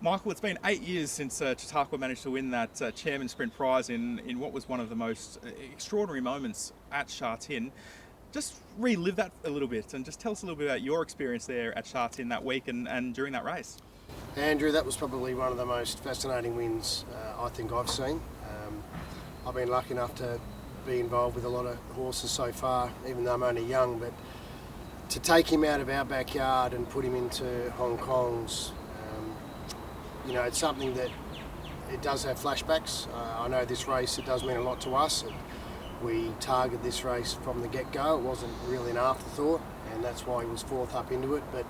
Michael, it's been 8 years since Chautauqua managed to win that Chairman Sprint Prize in what was one of the most extraordinary moments at Sha Tin. Just relive that a little bit and just tell us a little bit about your experience there at Sha Tin that week and during that race. Andrew, that was probably one of the most fascinating wins I think I've seen. I've been lucky enough to be involved with a lot of horses so far, even though I'm only young, but to take him out of our backyard and put him into Hong Kong's, it's something that it does have flashbacks. I know this race, it does mean a lot to us. We targeted this race from the get-go. It wasn't really an afterthought, and that's why he was fourth up into it. But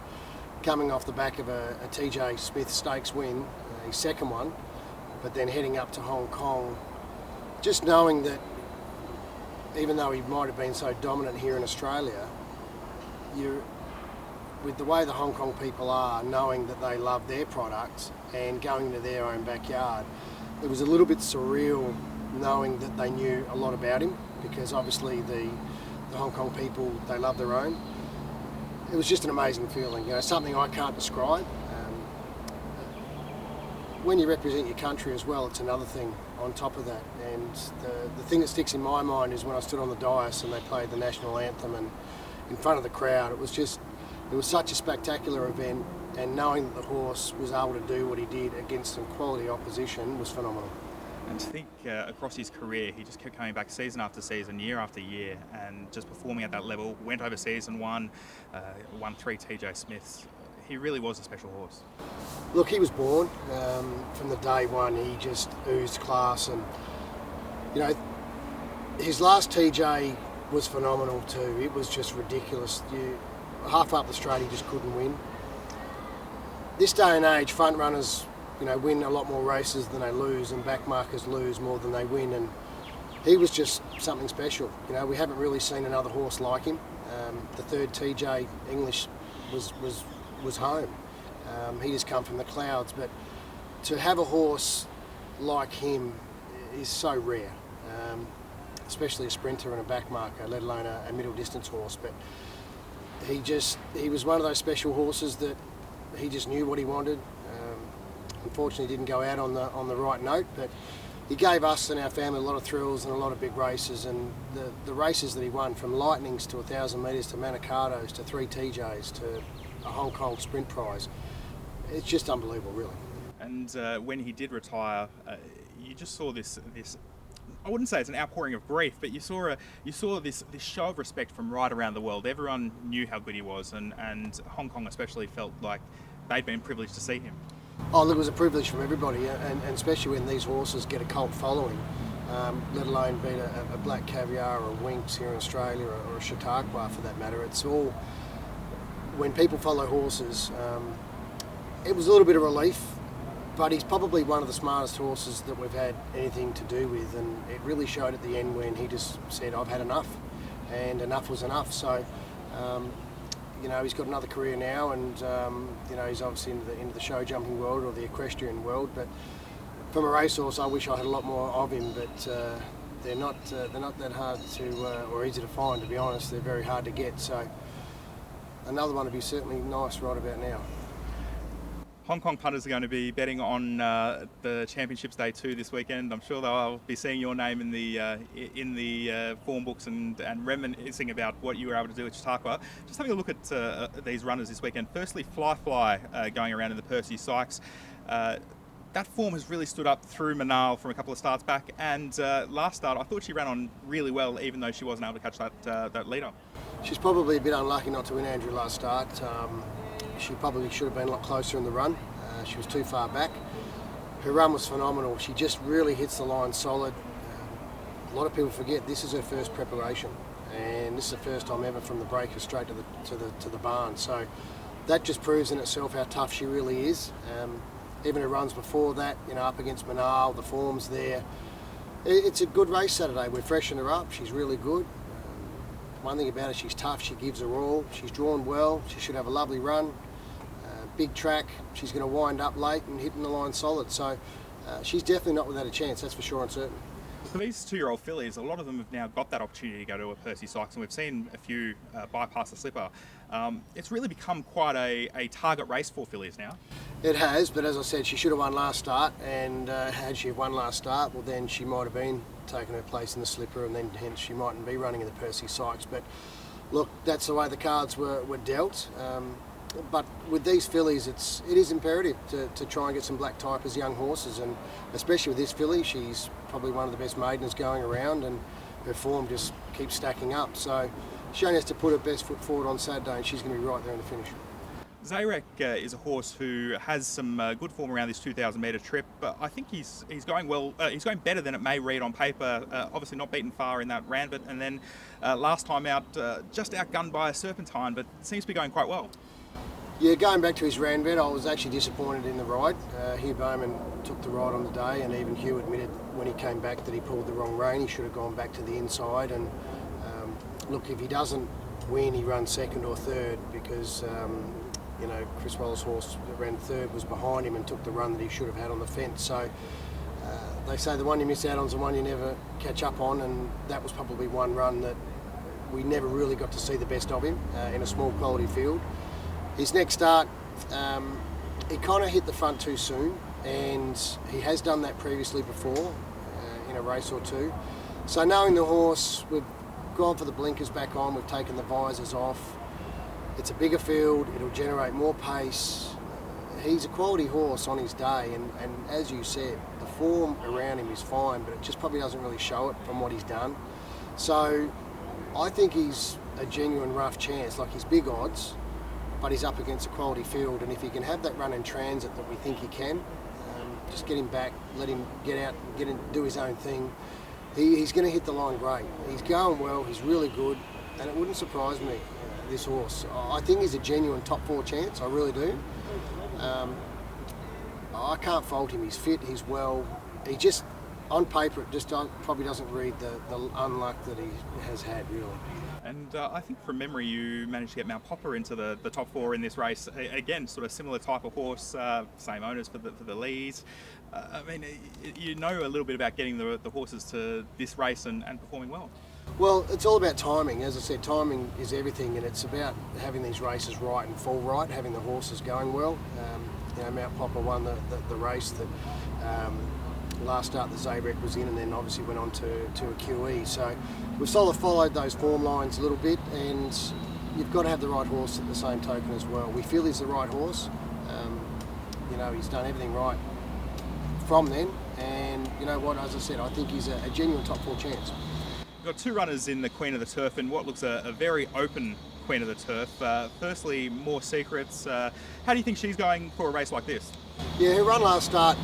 coming off the back of a TJ Smith Stakes win, his second one, but then heading up to Hong Kong, just knowing that even though he might have been so dominant here in Australia, with the way the Hong Kong people are, knowing that they love their products and going into their own backyard, it was a little bit surreal knowing that they knew a lot about him, because obviously the Hong Kong people, they love their own. It was just an amazing feeling, something I can't describe. When you represent your country as well, it's another thing on top of that. And the thing that sticks in my mind is when I stood on the dais and they played the national anthem and in front of the crowd, it was such a spectacular event, and knowing that the horse was able to do what he did against some quality opposition was phenomenal. And to think across his career, he just kept coming back season after season, year after year, and just performing at that level. Went overseas and won 3 TJ Smiths. He really was a special horse. Look, he was born from the day one. He just oozed class, and his last TJ was phenomenal too. It was just ridiculous. Half up the straight, he just couldn't win. This day and age, front runners, win a lot more races than they lose, and backmarkers lose more than they win. And he was just something special. We haven't really seen another horse like him. The third TJ English was home. He just come from the clouds, but to have a horse like him is so rare, especially a sprinter and a backmarker, let alone a middle distance horse. But he was one of those special horses that he just knew what he wanted. Unfortunately, didn't go out on the right note, but he gave us and our family a lot of thrills and a lot of big races. And the races that he won, from Lightnings to 1,000 metres to Manicatos to 3 TJs to a Hong Kong Sprint Prize, it's just unbelievable, really. And when he did retire, you just saw this. I wouldn't say it's an outpouring of grief, but you saw this show of respect from right around the world. Everyone knew how good he was, and Hong Kong especially felt like they'd been privileged to see him. Oh, look, it was a privilege from everybody, and especially when these horses get a cult following, let alone beat a Black Caviar or a Winx here in Australia, or a Chautauqua for that matter. It's all, when people follow horses, it was a little bit of relief, but he's probably one of the smartest horses that we've had anything to do with, and it really showed at the end when he just said, I've had enough, and enough was enough. So he's got another career now, and he's obviously into the show jumping world or the equestrian world. But from a racehorse, I wish I had a lot more of him. But they're not that hard to or easy to find, to be honest. They're very hard to get. So another one would be certainly nice right about now. Hong Kong punters are going to be betting on the Championships Day 2 this weekend. I'm sure they'll be seeing your name in the form books and reminiscing about what you were able to do at Chautauqua. Just having a look at these runners this weekend. Firstly, Fly going around in the Percy Sykes. That form has really stood up through Manal from a couple of starts back, and last start I thought she ran on really well, even though she wasn't able to catch that leader. She's probably a bit unlucky not to win, Andrew, last start. She probably should have been a lot closer in the run. She was too far back. Her run was phenomenal. She just really hits the line solid. A lot of people forget this is her first preparation, and this is the first time ever from the breaker straight to the barn. So that just proves in itself how tough she really is. Even her runs before that, up against Manal, the form's there. It's a good race Saturday. We're freshening her up. She's really good. One thing about her, she's tough. She gives her all. She's drawn well. She should have a lovely run. Big track. She's going to wind up late and hitting the line solid. So she's definitely not without a chance. That's for sure and certain. For these 2-year-old fillies, a lot of them have now got that opportunity to go to a Percy Sykes, and we've seen a few bypass the slipper. It's really become quite a target race for fillies now. It has, but as I said, she should have won last start, and had she won last start, well then she might have been taking her place in the slipper, and then hence she mightn't be running in the Percy Sykes. But look, that's the way the cards were dealt. But with these fillies, it is imperative to try and get some black type as young horses, and especially with this filly, she's probably one of the best maidens going around, and her form just keeps stacking up. So she only has to put her best foot forward on Saturday, and she's going to be right there in the finish. Zayrek is a horse who has some good form around this 2,000 metre trip, but I think he's going well. He's going better than it may read on paper. Obviously not beaten far in that Randbit, and then last time out, just outgunned by a Serpentine, but seems to be going quite well. Yeah, going back to his Randbit, I was actually disappointed in the ride. Hugh Bowman took the ride on the day, and even Hugh admitted when he came back that he pulled the wrong rein. He should have gone back to the inside, and look, if he doesn't win, he runs second or third, because Chris Waller's horse that ran third was behind him and took the run that he should have had on the fence. So they say the one you miss out on is the one you never catch up on, and that was probably one run that we never really got to see the best of him in a small quality field. His next start, he kind of hit the front too soon, and he has done that previously before in a race or two. So knowing the horse, we've gone for the blinkers back on, we've taken the visors off. It's a bigger field, it'll generate more pace. He's a quality horse on his day, and as you said, the form around him is fine, but it just probably doesn't really show it from what he's done. So I think he's a genuine rough chance. Like, he's big odds, but he's up against a quality field, and if he can have that run in transit that we think he can, just get him back, let him get out, do his own thing. He's going to hit the line great. He's going well, he's really good, and it wouldn't surprise me, this horse. I think he's a genuine top 4 chance, I really do. I can't fault him, he's fit, he's well. He just, on paper, it just probably doesn't read the unluck that he has had, really. And I think from memory you managed to get Mount Popper into the top 4 in this race. Again, sort of similar type of horse, same owners for the Lees. I mean, you know a little bit about getting the horses to this race and performing well. Well, it's all about timing. As I said, timing is everything, and it's about having these races right and fall right, having the horses going well. Mount Popper won the race that last start the Zayrek was in, and then obviously went on to a QE. So we've sort of followed those form lines a little bit, and you've got to have the right horse at the same token as well. We feel he's the right horse. He's done everything right from then, and you know what, as I said, I think he's a genuine top 4 chance. We've got 2 runners in the Queen of the Turf and what looks a very open Queen of the Turf. Firstly, More Secrets. How do you think she's going for a race like this? Yeah, her run last start,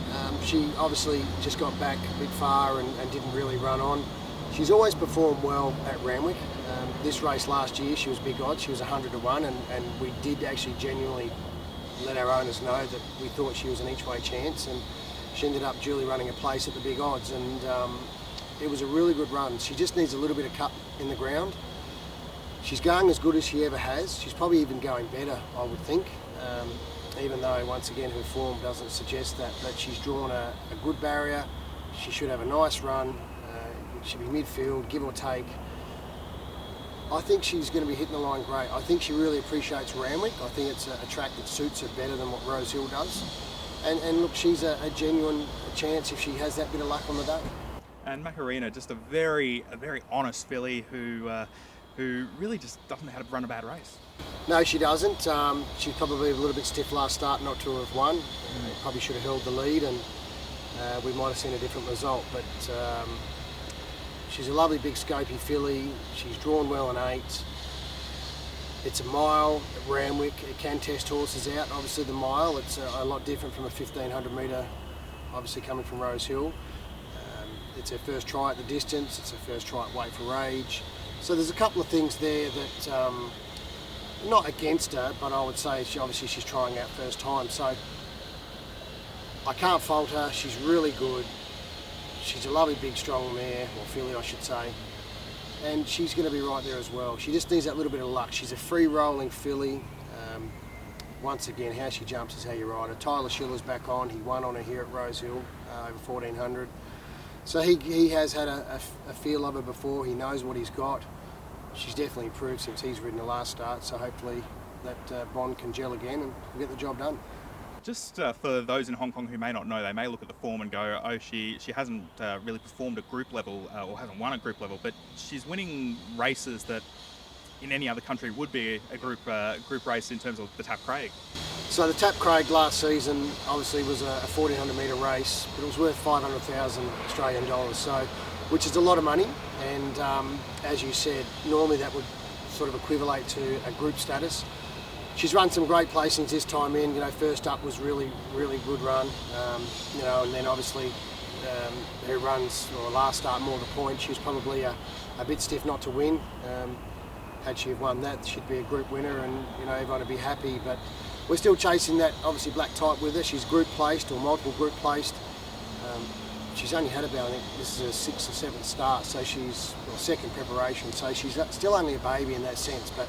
she obviously just got back a bit far and didn't really run on. She's always performed well at Randwick. This race last year, she was big odds. She was 100 to 1, and we did actually genuinely let our owners know that we thought she was an each-way chance, and she ended up duly running a place at the big odds, and it was a really good run. She just needs a little bit of cut in the ground. She's going as good as she ever has. She's probably even going better, I would think, even though, once again, her form doesn't suggest that. But she's drawn a good barrier. She should have a nice run. It should be midfield, give or take. I think she's going to be hitting the line great. I think she really appreciates Randwick. I think it's a track that suits her better than what Rose Hill does. And look, she's a genuine chance if she has that bit of luck on the day. And Macarena, just a very honest filly who really just doesn't know how to run a bad race. No, she doesn't. She's probably a little bit stiff last start not to have won. Probably should have held the lead, and we might have seen a different result. But she's a lovely big scopy filly. She's drawn well in 8. It's a mile at Randwick. It can test horses out. Obviously the mile, it's a lot different from a 1,500 metre, obviously coming from Rose Hill. It's her first try at the distance. It's her first try at Weight for Rage. So there's a couple of things there that, not against her, but I would say she's trying out first time. So I can't fault her. She's really good. She's a lovely big strong mare, or filly I should say. And she's going to be right there as well. She just needs that little bit of luck. She's a free rolling filly. Once again, how she jumps is how you ride her. Tyler Schiller's back on. He won on her here at Rose Hill over 1,400. So he has had a feel of her before. He knows what he's got. she's definitely improved since he's ridden the last start, so hopefully that bond can gel again and we'll get the job done. Just for those in Hong Kong who may not know, they may look at the form and go, oh, she hasn't really performed at group level or hasn't won at group level, but she's winning races that in any other country would be a group race in terms of the Tap Craig. So the Tap Craig last season obviously was a 1400 metre race, but it was worth 500,000 Australian dollars, so which is a lot of money. And as you said, normally that would sort of equivalent to a group status. She's run some great placings this time in. First up was really good run. And then obviously her runs, or last start more the point, she was probably a bit stiff not to win. Had she have won that, she'd be a group winner, and everyone would be happy. But we're still chasing that obviously black type with her. She's group placed or multiple group placed. She's only had about, I think this is her 6th or 7th start, so she's second preparation. So she's still only a baby in that sense, but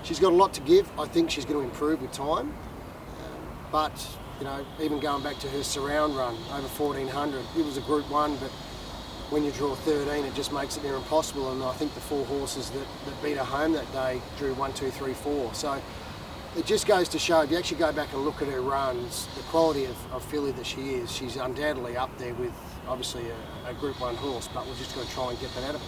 she's got a lot to give. I think she's going to improve with time. But even going back to her surround run over 1400, it was a Group 1, but when you draw 13, it just makes it near impossible. And I think the 4 horses that beat her home that day drew 1, 2, 3, 4. So it just goes to show, if you actually go back and look at her runs, the quality of filly that she is, she's undoubtedly up there with obviously a Group 1 horse, but we're just going to try and get that out of her.